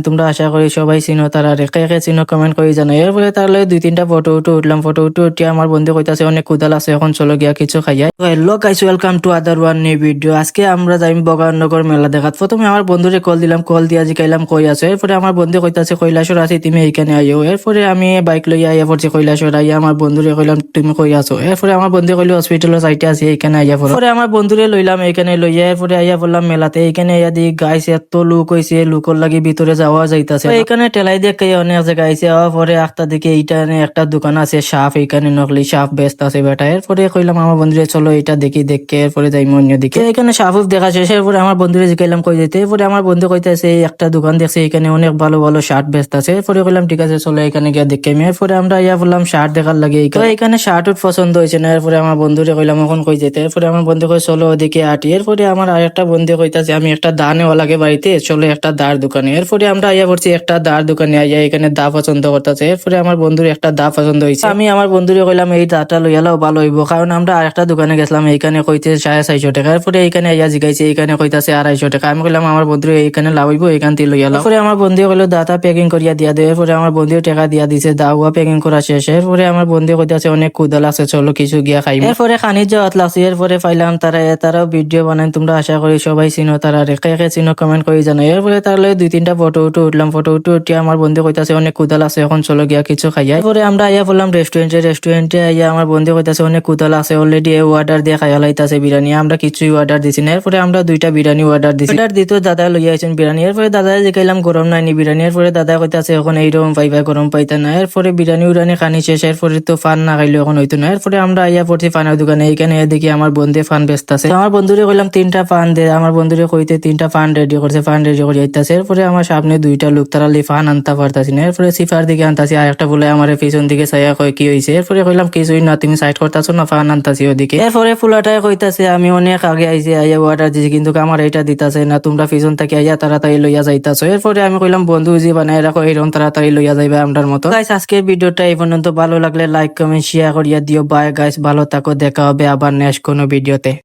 তোমরা আশা করি সবাই চিনো তারা রেখে রেখে চিনো কমেন্ট করে জানো। এরপরে তার লগে 2-3টা ফটো উঠলাম। ফটো উঠে আমার বন্ধু কইতাছে অনেক কুদাল আছে, এখন চলো গিয়া কিছু খাইয়াই। Hello guys, welcome to other one new video. আজকে আমরা যাইম বগাননগর মেলা দেখাত। প্রথমে আমার বন্ধুরে কল দিলাম, কল দিয়া জিকাইলাম কই আছে। এরপরে আমার বন্ধু কইতাছে কৈলাসর আছি, তুমি এইখানে আইও। এরপরে আমি বাইক লইয়া আইয়া পড়ছি কৈলাসর। আইয়া আমার বন্ধুরে কইলাম তুমি কই আছো। এরপরে আমার বন্ধু কইলো হসপিটালের সাইটে আছি, এইখানে আইয়া পড়ো। এরপরে আমার বন্ধুরে লইলাম এইখানে লইয়া। এরপরে আইয়া পড়লাম মেলাতে। এইখানে আইয়া দি গাইস এত লোক হইছে, লোকর লাগি ভিতরে যাওয়া যাইতাছে। এখানে টেলাই দেখে অনেক জায়গা আইছে। পরে আখতা দিকে এইখানে একটা দোকান আছে সাপ, এইখানে নকলি সাপ বেচতে আছে বেটা। এরপরে কইলাম আমার বন্ধুরে চলো এটা দেখি, দেখে এরপরে যাইম অন্য দিকে। এখানে সাপ দেখা শেষ। এরপরে আমার বন্ধুরে জিকাইলাম কই যেতে। এরপরে আমার বন্ধু কইতাছে একটা দোকান দেখছে, এখানে অনেক ভালো ভালো শার্ট বেচতে আছে। এরপরে কইলাম ঠিক আছে চলো এখানে গিয়ে দেখে। এরপরে আমরা ইয়া বললাম শার্ট দেখার লাগে। এখানে শার্ট পছন্দ হয়েছে না। এরপরে আমার বন্ধুরে কইলাম এখন কই যেতে। এরপরে আমার বন্ধু কই চলো ওদিকে আটি। এরপরে আমার আরেকটা বন্ধু কইতাছে আমি একটা দা নেওয়া লাগে বাড়িতে, চলো একটা দার দোকানে। এরপরে আমরা আইয়া পড়ছি একটা দার দোকানে। আইয়া এখানে দা পছন্দ করতেছে। এরপরে আমার বন্ধুর একটা দা পছন্দ হয়েছে। আমি আমার বন্ধুরে কইলাম এই দাটা লইয়ালাও ভালো হইব, কারণ আমরা আরেকটা দোকানে গেছিলাম, এইখানে কইতে 450 টাকা। এরপরে এইখানে আইয়া জিগাইছে, এইখানে কইতাছে 250 টাকা। আমি কইলাম আমার বন্ধুরে এইখানে লাভ হইব, এইখান থেকে লইয়ালাও। এরপরে আমার বন্ধু কইলো দাটা প্যাকিং করিয়া দিয়া দে। এরপরে আমার বন্ধু টাকা দিয়া দিছে, দা হুয়া প্যাকিং করা শেষ। এরপরে আমার বন্ধু কইতাছে অনেক কুদাল আছে, চলো কিছু গিয়া খাইম। এরপরে খানির যাওয়াত লাগছে। এরপরে পাইলাম তারাও ভিডিও বানাই, তোমরা আশা করি সবাই চিনো তারা রেখে রেখে চিনো কমেন্ট করে জানো। এরপরে তার লগে 2-3টা ফটো উঠলাম। ফটো উঠে আমার বন্ধু কইতাছে অনেক কুদাল আছে, এখন চলো গিয়া কিছু খাইয়া। এরপরে আমরা আইয়া বললাম রেস্টুরেন্টে আইয়া আমার বন্ধু কইতাছে অনেক কুদাল আছে, অলরেডি অর্ডার দিয়ে খাইয়া লাইতাছে বিরিয়ানি। আমরা কিছুই অর্ডার দিছি না। এরপরে আমরা 2টা বিরিয়ানি অর্ডার দিছি। অর্ডার দিতে দাদা লইয়া আইছেন বিরিয়ানি। এরপরে দাদা জিকাইলাম গরম নাইনি বিরিয়ানি। এরপরে দাদা কইতাছে এখন এইরকম পাইবা, গরম পাইতা না। এরপরে বিরিয়ানি উড়ানি খানি শেষ। এরপরে তো ফান না খাইলে এখন হইতো না। এরপরে আমরা আইয়া পড়ছি ফানের দোকানে। এইখানে দেখি আমার বন্ধু ফান বেচতাছে। আমার বন্ধুরে কইলাম 3টা ফান দে। আমার বন্ধুরে কইতে 3টা ফান রেডি করছে, ফান রেডি করে আইতাছে। এরপরে আমার সামনে 2টা লোক, তারা ফান আনতে পারতাছি না। এরপরে সিফার দিকে আনতাছি, আর একটা বলে আমার পিছন দিকে চাইয়া কয় কি হইছে। এরপরে কইলাম কিছুই না, তুমি সাইড করতাছো না, ফান আনতাছি ওদিকে। এরপরে ফুলাটায় কইতাছে আমি অনেক আগে আইছি, আইয়া অর্ডার দিছি, কিন্তু আমার এটা দিতাছে না, তোমরা পিছন থেকে আইয়া তাড়াতাড়ি লইয়া যাইতাছো। এরপরে আমি কইলাম বন্ধু জি বানাই রাখো, এরকম তাড়াতাড়ি লইয়া যাইবে আমরার মতো। গাইস আজকের ভিডিওটা এই পর্যন্ত, ভালো লাগলে লাইক কমেন্ট শেয়ার করিয়া দিও। বাই গাইস, ভালো থাকো, দেখা হবে আবার নেক্সট কোনো ভিডিওতে।